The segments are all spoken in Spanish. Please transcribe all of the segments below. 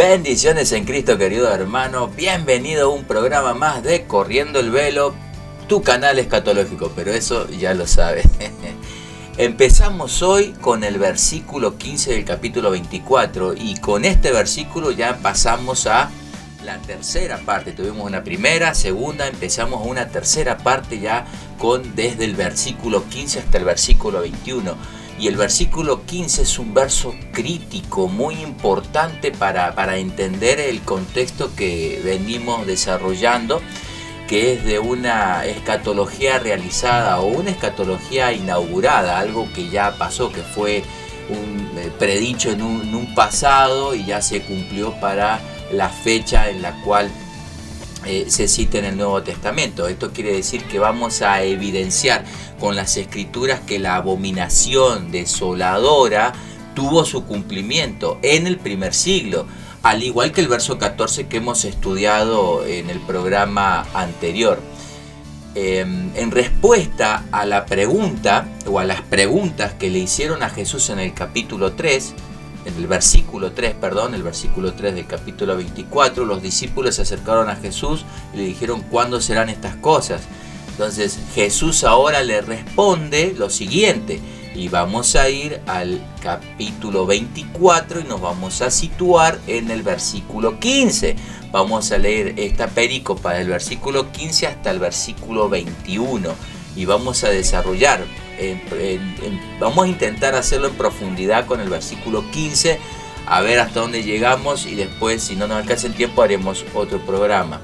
Bendiciones en Cristo, querido hermano. Bienvenido a un programa más de Corriendo el Velo, tu canal escatológico, pero eso ya lo sabes. Empezamos hoy con el versículo 15 del capítulo 24 y con este versículo ya pasamos a la tercera parte. Tuvimos una primera, segunda, empezamos una tercera parte ya desde el versículo 15 hasta el versículo 21. Y el versículo 15 es un verso crítico, muy importante para entender el contexto que venimos desarrollando, que es de una escatología realizada o una escatología inaugurada, algo que ya pasó, que fue predicho en un pasado y ya se cumplió para la fecha en la cual se cita en el Nuevo Testamento. Esto quiere decir que vamos a evidenciar con las escrituras que la abominación desoladora tuvo su cumplimiento en el primer siglo, al igual que el verso 14 que hemos estudiado en el programa anterior. En respuesta a la pregunta o a las preguntas que le hicieron a Jesús en el capítulo 3, en el versículo 3 del capítulo 24, los discípulos se acercaron a Jesús y le dijeron: ¿cuándo serán estas cosas? Entonces Jesús ahora le responde lo siguiente, y vamos a ir al capítulo 24 y nos vamos a situar en el versículo 15. Vamos a leer esta perícopa del versículo 15 hasta el versículo 21 y vamos a desarrollar. Vamos a intentar hacerlo en profundidad con el versículo 15, a ver hasta dónde llegamos, y después, si no nos alcanza el tiempo, haremos otro programa.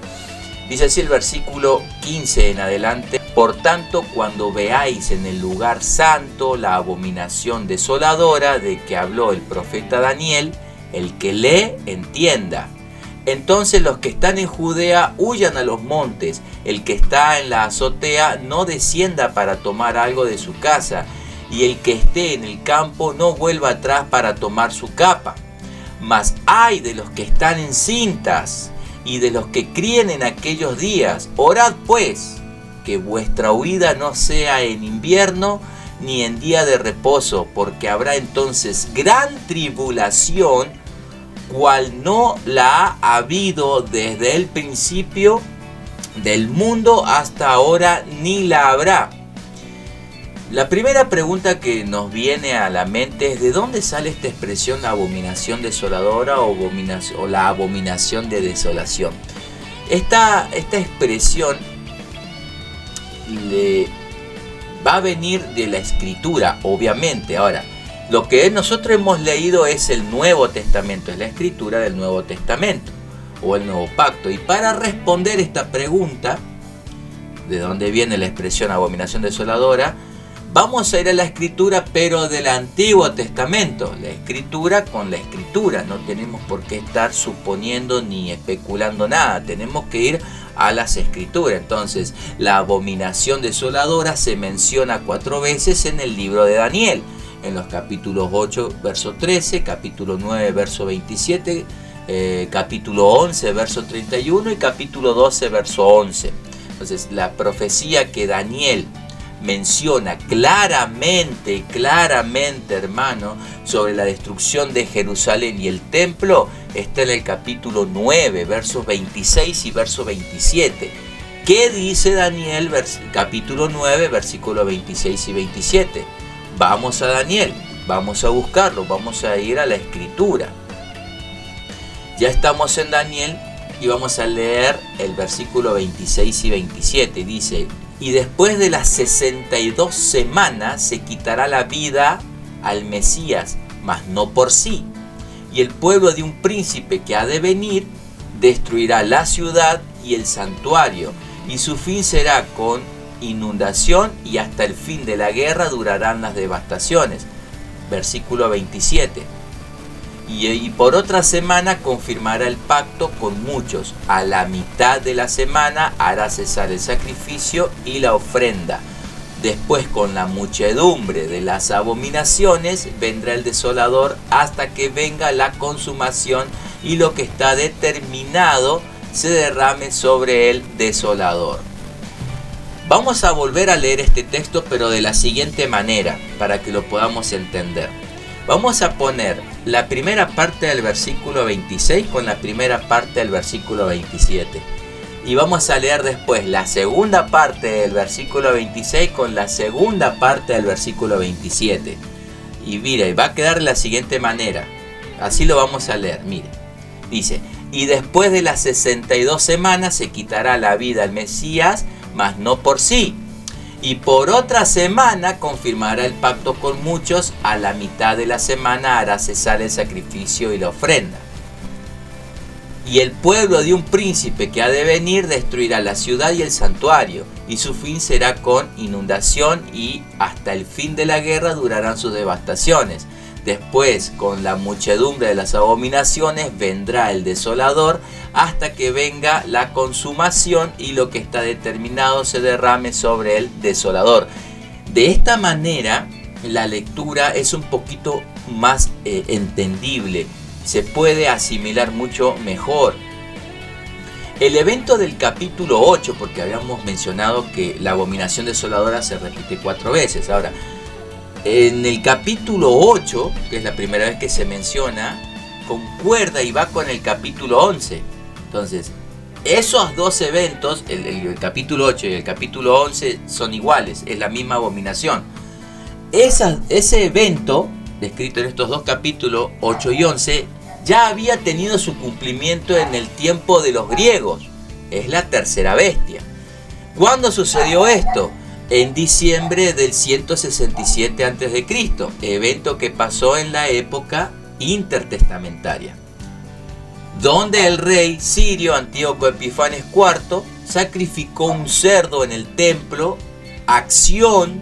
Dice así el versículo 15 en adelante: por tanto, cuando veáis en el lugar santo la abominación desoladora de que habló el profeta Daniel, el que lee entienda. Entonces los que están en Judea huyan a los montes, el que está en la azotea no descienda para tomar algo de su casa, y el que esté en el campo no vuelva atrás para tomar su capa. Mas ay de los que están en cintas y de los que críen en aquellos días. Orad pues, que vuestra huida no sea en invierno ni en día de reposo, porque habrá entonces gran tribulación, cual no la ha habido desde el principio del mundo hasta ahora, ni la habrá. La primera pregunta que nos viene a la mente es: ¿de dónde sale esta expresión abominación desoladora o la abominación de desolación? Esta expresión va a venir de la Escritura, obviamente. Ahora, lo que nosotros hemos leído es el Nuevo Testamento, es la escritura del Nuevo Testamento o el Nuevo Pacto. Y para responder esta pregunta, ¿de dónde viene la expresión abominación desoladora?, vamos a ir a la escritura, pero del Antiguo Testamento. La escritura con la escritura. No tenemos por qué estar suponiendo ni especulando nada. Tenemos que ir a las escrituras. Entonces, la abominación desoladora se menciona 4 veces en el libro de Daniel. En los capítulos 8, verso 13, capítulo 9, verso 27, capítulo 11, verso 31 y capítulo 12, verso 11. Entonces, la profecía que Daniel menciona claramente, hermano, sobre la destrucción de Jerusalén y el templo, está en el capítulo 9, versos 26 y verso 27. ¿Qué dice Daniel, capítulo 9, versículos 26 y 27? Vamos a Daniel, vamos a buscarlo, vamos a ir a la escritura. Ya estamos en Daniel y vamos a leer el versículo 26 y 27. Dice: y después de las 62 semanas se quitará la vida al Mesías, mas no por sí. Y el pueblo de un príncipe que ha de venir destruirá la ciudad y el santuario, y su fin será con inundación, y hasta el fin de la guerra durarán las devastaciones. Versículo 27. Y por otra semana confirmará el pacto con muchos. A la mitad de la semana hará cesar el sacrificio y la ofrenda. Después, con la muchedumbre de las abominaciones, vendrá el desolador hasta que venga la consumación y lo que está determinado se derrame sobre el desolador. Vamos a volver a leer este texto, pero de la siguiente manera, para que lo podamos entender. Vamos a poner la primera parte del versículo 26 con la primera parte del versículo 27. Y vamos a leer después la segunda parte del versículo 26 con la segunda parte del versículo 27. Y mire, va a quedar de la siguiente manera. Así lo vamos a leer, mire. Dice, y después de las 62 semanas se quitará la vida al Mesías, mas no por sí. Y por otra semana confirmará el pacto con muchos, a la mitad de la semana hará cesar el sacrificio y la ofrenda. Y el pueblo de un príncipe que ha de venir destruirá la ciudad y el santuario, y su fin será con inundación, y hasta el fin de la guerra durarán sus devastaciones. Después, con la muchedumbre de las abominaciones, vendrá el desolador, hasta que venga la consumación y lo que está determinado se derrame sobre el desolador. De esta manera, la lectura es un poquito más entendible. Se puede asimilar mucho mejor. El evento del capítulo 8, porque habíamos mencionado que la abominación desoladora se repite 4 veces. Ahora, en el capítulo 8, que es la primera vez que se menciona, concuerda y va con el capítulo 11. Entonces, esos dos eventos, el capítulo 8 y el capítulo 11, son iguales, es la misma abominación. Ese evento, descrito en estos dos capítulos, 8 y 11, ya había tenido su cumplimiento en el tiempo de los griegos. Es la tercera bestia. ¿Cuándo sucedió esto? En diciembre del 167 a.C., evento que pasó en la época intertestamentaria, donde el rey sirio Antíoco Epifanes IV sacrificó un cerdo en el templo, acción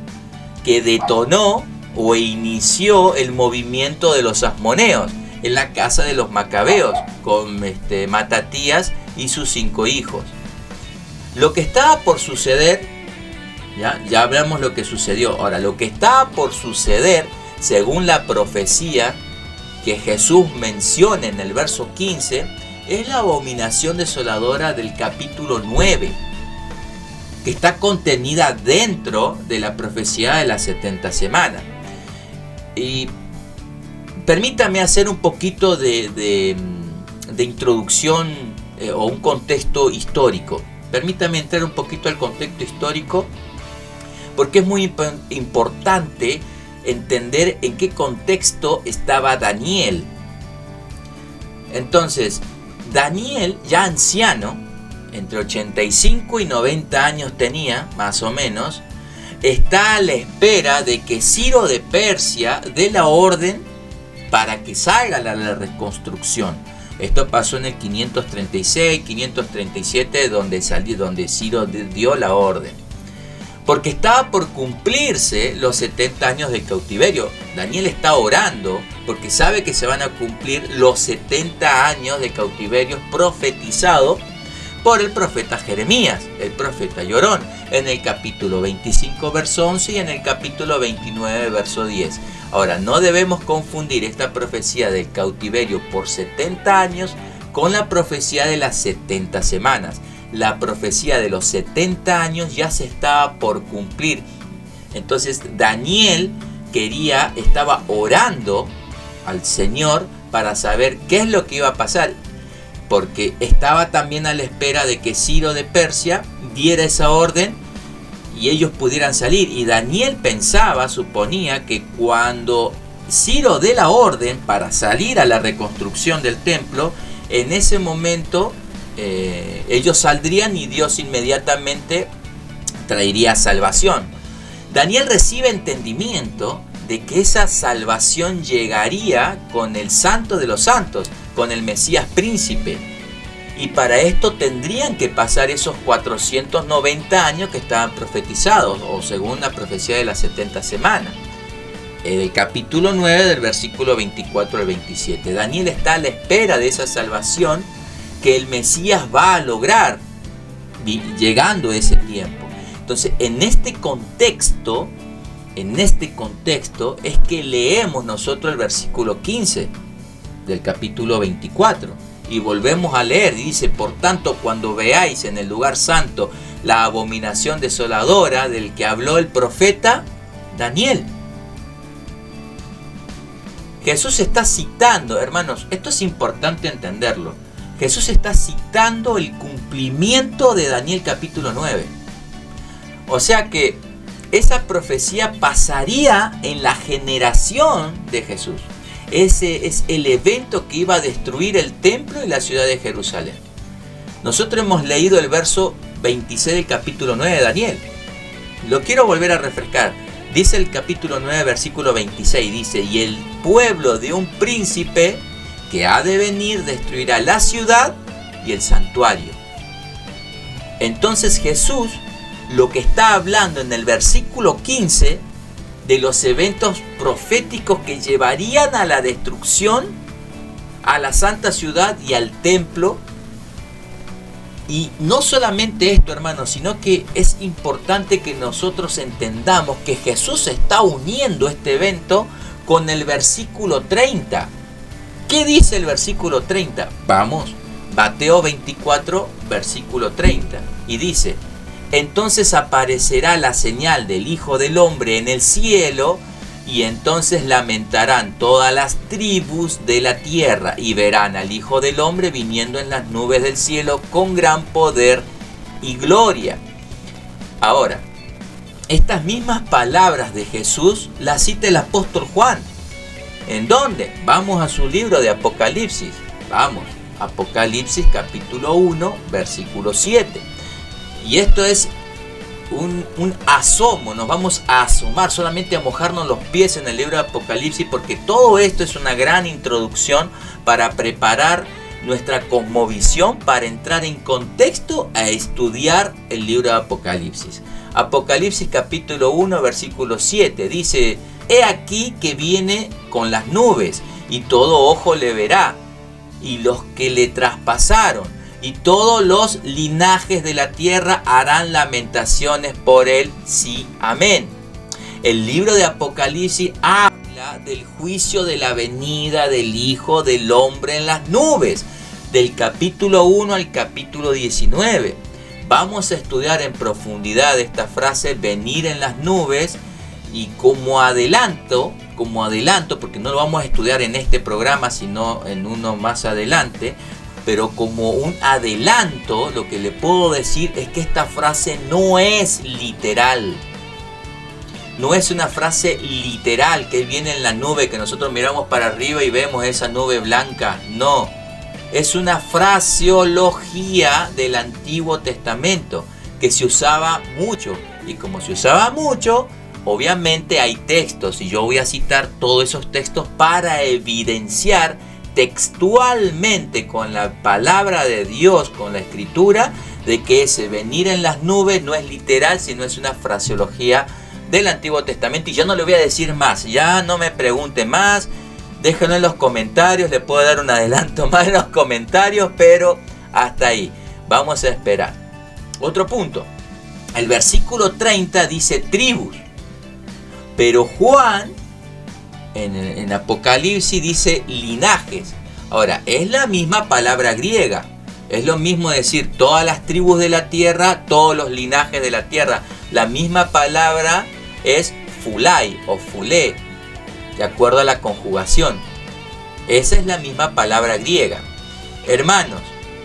que detonó o inició el movimiento de los asmoneos en la casa de los macabeos, con Matatías y sus 5 hijos. Lo que estaba por suceder, ya hablamos lo que sucedió. Ahora, lo que estaba por suceder, según la profecía que Jesús menciona en el verso 15, es la abominación desoladora del capítulo 9, que está contenida dentro de la profecía de las 70 semanas. Y permítame hacer un poquito de introducción o un contexto histórico. Permítame entrar un poquito al contexto histórico, porque es muy importante entender en qué contexto estaba Daniel. Entonces, Daniel, ya anciano, entre 85 y 90 años tenía, más o menos, está a la espera de que Ciro de Persia dé la orden para que salga la reconstrucción. Esto pasó en el 536, 537, donde Ciro dio la orden. Porque estaba por cumplirse los 70 años de cautiverio. Daniel está orando porque sabe que se van a cumplir los 70 años de cautiverio profetizado por el profeta Jeremías, el profeta llorón, en el capítulo 25, verso 11 y en el capítulo 29, verso 10. Ahora, no debemos confundir esta profecía del cautiverio por 70 años con la profecía de las 70 semanas. La profecía de los 70 años ya se estaba por cumplir. Entonces Daniel estaba orando al Señor para saber qué es lo que iba a pasar, porque estaba también a la espera de que Ciro de Persia diera esa orden y ellos pudieran salir. Y Daniel suponía que cuando Ciro dé la orden para salir a la reconstrucción del templo, en ese momento ellos saldrían y Dios inmediatamente traería salvación. Daniel recibe entendimiento de que esa salvación llegaría con el Santo de los Santos, con el Mesías príncipe. Y para esto tendrían que pasar esos 490 años que estaban profetizados, o según la profecía de las 70 semanas. En el capítulo 9 del versículo 24 al 27. Daniel está a la espera de esa salvación que el Mesías va a lograr llegando ese tiempo. Entonces, en este contexto es que leemos nosotros el versículo 15 del capítulo 24 y volvemos a leer. Dice: por tanto, cuando veáis en el lugar santo la abominación desoladora del que habló el profeta Daniel. Jesús está citando, hermanos, esto es importante entenderlo. Jesús está citando el cumplimiento de Daniel capítulo 9. O sea que esa profecía pasaría en la generación de Jesús. Ese es el evento que iba a destruir el templo y la ciudad de Jerusalén. Nosotros hemos leído el verso 26 del capítulo 9 de Daniel. Lo quiero volver a refrescar. Dice el capítulo 9, versículo 26, dice: y el pueblo de un príncipe que ha de venir destruirá la ciudad y el santuario. Entonces Jesús lo que está hablando en el versículo 15 de los eventos proféticos que llevarían a la destrucción a la santa ciudad y al templo. Y no solamente esto, hermanos, sino que es importante que nosotros entendamos que Jesús está uniendo este evento con el versículo 30. ¿Qué dice el versículo 30? Vamos, Mateo 24, versículo 30. Y dice: entonces aparecerá la señal del Hijo del Hombre en el cielo, y entonces lamentarán todas las tribus de la tierra, y verán al Hijo del Hombre viniendo en las nubes del cielo con gran poder y gloria. Ahora, estas mismas palabras de Jesús las cita el apóstol Juan. ¿En dónde? Vamos a su libro de Apocalipsis. Vamos, Apocalipsis capítulo 1, versículo 7. Y esto es un asomo, nos vamos a asomar, solamente a mojarnos los pies en el libro de Apocalipsis, porque todo esto es una gran introducción para preparar nuestra cosmovisión para entrar en contexto a estudiar el libro de Apocalipsis. Apocalipsis capítulo 1, versículo 7 dice: he aquí que viene con las nubes, y todo ojo le verá, y los que le traspasaron, y todos los linajes de la tierra harán lamentaciones por él. Sí, amén. El libro de Apocalipsis habla del juicio de la venida del Hijo del Hombre en las nubes, del capítulo 1 al capítulo 19. Vamos a estudiar en profundidad esta frase, venir en las nubes, y como adelanto, porque no lo vamos a estudiar en este programa, sino en uno más adelante, pero como un adelanto, lo que le puedo decir es que esta frase no es literal. No es una frase literal que viene en la nube, que nosotros miramos para arriba y vemos esa nube blanca. No, es una fraseología del Antiguo Testamento que se usaba mucho. Y como se usaba mucho, obviamente hay textos, y yo voy a citar todos esos textos para evidenciar textualmente con la palabra de Dios, con la escritura, de que ese venir en las nubes no es literal, sino es una fraseología del Antiguo Testamento. Y yo no le voy a decir más, ya no me pregunte más, déjenlo en los comentarios, le puedo dar un adelanto más en los comentarios, pero hasta ahí, vamos a esperar. Otro punto, el versículo 30 dice tribus, pero Juan en Apocalipsis dice linajes. Ahora, es la misma palabra griega. Es lo mismo decir todas las tribus de la tierra, todos los linajes de la tierra. La misma palabra es fulai o fulé, de acuerdo a la conjugación. Esa es la misma palabra griega. Hermanos,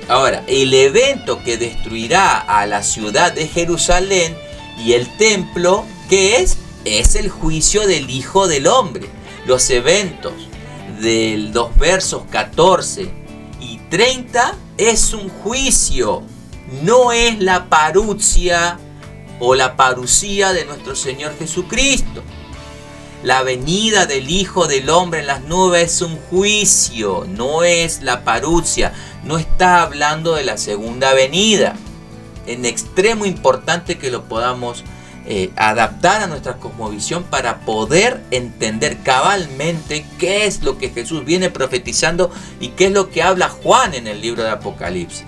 ahora, el evento que destruirá a la ciudad de Jerusalén y el templo, ¿qué es? Es el juicio del Hijo del Hombre. Los eventos de los versos 14 y 30 es un juicio, no es la parucia o la parucía de nuestro Señor Jesucristo. La venida del Hijo del Hombre en las nubes es un juicio, no es la parucia, no está hablando de la segunda venida. En extremo importante que lo podamos adaptar a nuestra cosmovisión para poder entender cabalmente qué es lo que Jesús viene profetizando y qué es lo que habla Juan en el libro de Apocalipsis.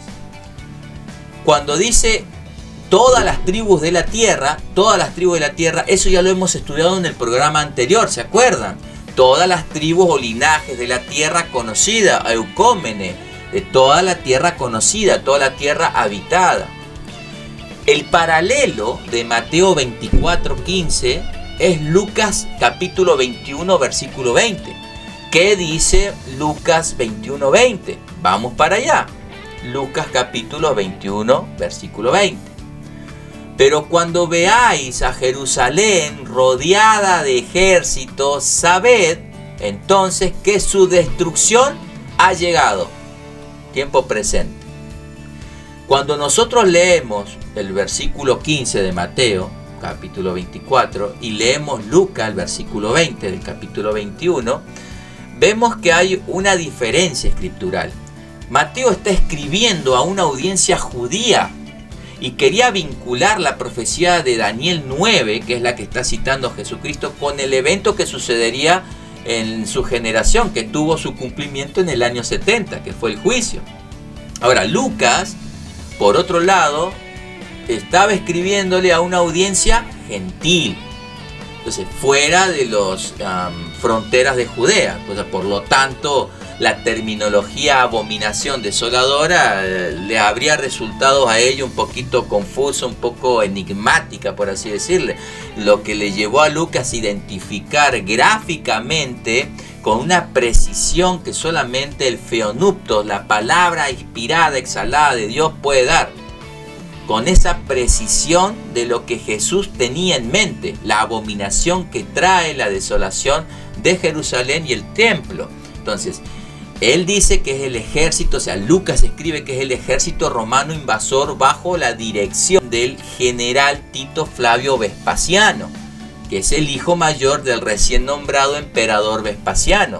Cuando dice todas las tribus de la tierra, eso ya lo hemos estudiado en el programa anterior, ¿se acuerdan? Todas las tribus o linajes de la tierra conocida, eucómene, de toda la tierra conocida, toda la tierra habitada. El paralelo de Mateo 24:15 es Lucas capítulo 21 versículo 20, ¿Qué dice Lucas 21:20? Vamos para allá. Lucas capítulo 21, versículo 20. Pero cuando veáis a Jerusalén rodeada de ejércitos, sabed entonces que su destrucción ha llegado. Tiempo presente. Cuando nosotros leemos el versículo 15 de Mateo, capítulo 24, y leemos Lucas, el versículo 20 del capítulo 21, vemos que hay una diferencia escritural. Mateo está escribiendo a una audiencia judía y quería vincular la profecía de Daniel 9, que es la que está citando Jesucristo, con el evento que sucedería en su generación, que tuvo su cumplimiento en el año 70, que fue el juicio. Ahora, Lucas, por otro lado, estaba escribiéndole a una audiencia gentil, entonces fuera de las fronteras de Judea. Entonces, por lo tanto, la terminología abominación desoladora le habría resultado a ello un poquito confuso, un poco enigmática, por así decirle, lo que le llevó a Lucas a identificar gráficamente con una precisión que solamente el feonuptos, la palabra inspirada, exhalada de Dios, puede dar, con esa precisión de lo que Jesús tenía en mente, la abominación que trae la desolación de Jerusalén y el templo. Entonces, él dice que es el ejército, o sea, Lucas escribe que es el ejército romano invasor bajo la dirección del general Tito Flavio Vespasiano, que es el hijo mayor del recién nombrado emperador Vespasiano.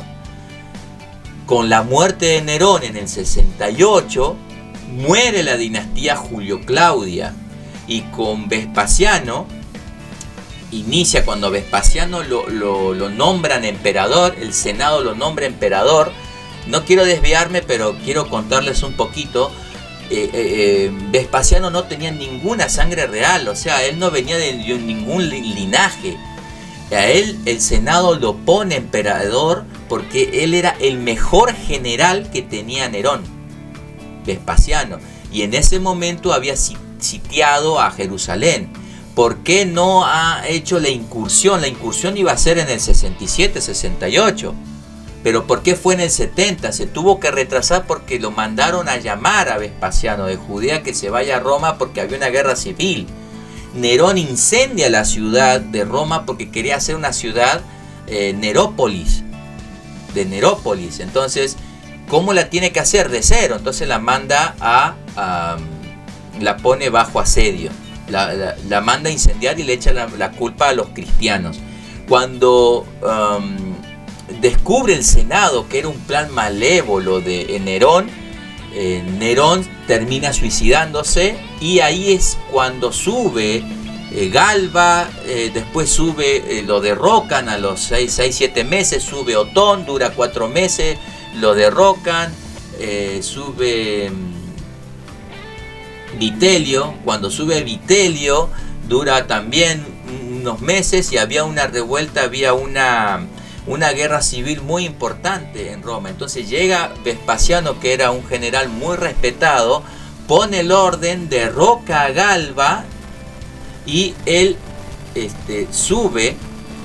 Con la muerte de Nerón en el 68, muere la dinastía Julio-Claudia, y con Vespasiano inicia, cuando Vespasiano lo nombran emperador, el Senado lo nombra emperador. No quiero desviarme, pero quiero contarles un poquito. Vespasiano no tenía ninguna sangre real, o sea, él no venía de ningún linaje. A él el Senado lo pone emperador porque él era el mejor general que tenía Nerón, Vespasiano, y en ese momento había sitiado a Jerusalén. ¿Por qué no ha hecho la incursión? La incursión iba a ser en el 67, 68. Pero ¿por qué fue en el 70? Se tuvo que retrasar porque lo mandaron a llamar a Vespasiano de Judea que se vaya a Roma porque había una guerra civil. Nerón incendia la ciudad de Roma porque quería hacer una ciudad Nerópolis, de Nerópolis. Entonces, ¿cómo la tiene que hacer? De cero. Entonces la manda la pone bajo asedio. La manda a incendiar y le echa la culpa a los cristianos. Cuando descubre el Senado que era un plan malévolo de Nerón, Nerón termina suicidándose, y ahí es cuando sube Galba, después sube, lo derrocan a los 6-7 meses, sube Otón, dura 4 meses, lo derrocan, sube Vitelio. Cuando sube Vitelio dura también unos meses y había una revuelta, había una guerra civil muy importante en Roma. Entonces llega Vespasiano, que era un general muy respetado, pone el orden, derroca a Galba y él sube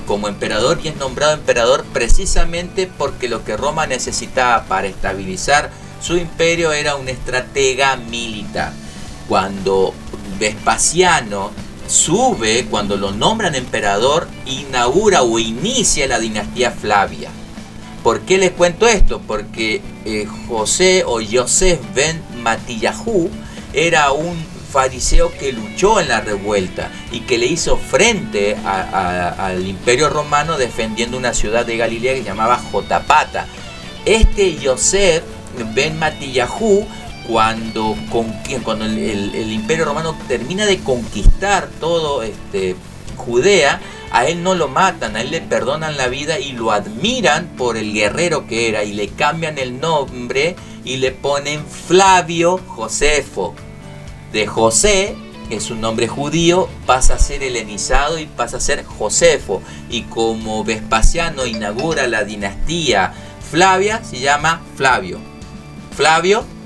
como emperador, y es nombrado emperador precisamente porque lo que Roma necesitaba para estabilizar su imperio era un estratega militar. Cuando Vespasiano sube, cuando lo nombran emperador, inaugura o inicia la dinastía Flavia. ¿Por qué les cuento esto? Porque José o Yosef ben Matillahu era un fariseo que luchó en la revuelta y que le hizo frente al imperio romano defendiendo una ciudad de Galilea que se llamaba Jotapata. Yosef ben Matillahu, cuando el imperio romano termina de conquistar todo Judea, a él no lo matan, a él le perdonan la vida y lo admiran por el guerrero que era, y le cambian el nombre y le ponen Flavio Josefo. De José, que es un nombre judío, pasa a ser helenizado y pasa a ser Josefo. Y como Vespasiano inaugura la dinastía Flavia, se llama Flavio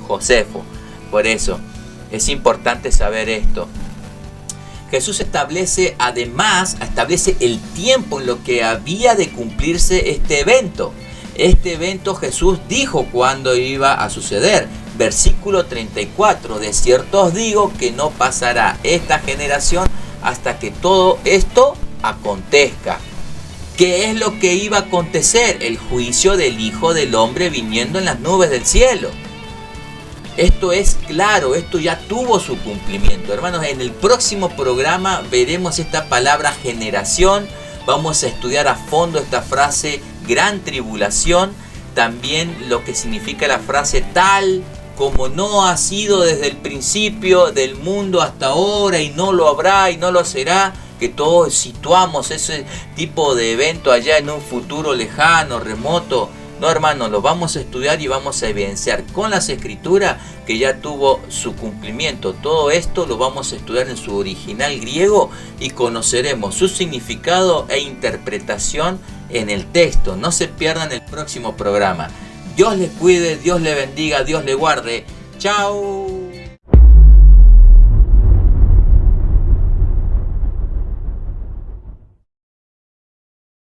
Josefo. Por eso es importante saber esto. Jesús establece el tiempo en lo que había de cumplirse este evento. Este evento Jesús dijo cuándo iba a suceder. Versículo 34, de cierto os digo que no pasará esta generación hasta que todo esto acontezca. ¿Qué es lo que iba a acontecer? El juicio del Hijo del Hombre viniendo en las nubes del cielo. Esto es claro, esto ya tuvo su cumplimiento. Hermanos, en el próximo programa veremos esta palabra generación. Vamos a estudiar a fondo esta frase gran tribulación. También lo que significa la frase tal como no ha sido desde el principio del mundo hasta ahora y no lo habrá y no lo será. Que todos situamos ese tipo de evento allá en un futuro lejano, remoto. No, hermanos, lo vamos a estudiar y vamos a evidenciar con las escrituras que ya tuvo su cumplimiento. Todo esto lo vamos a estudiar en su original griego y conoceremos su significado e interpretación en el texto. No se pierdan el próximo programa. Dios les cuide, Dios les bendiga, Dios les guarde. ¡Chao!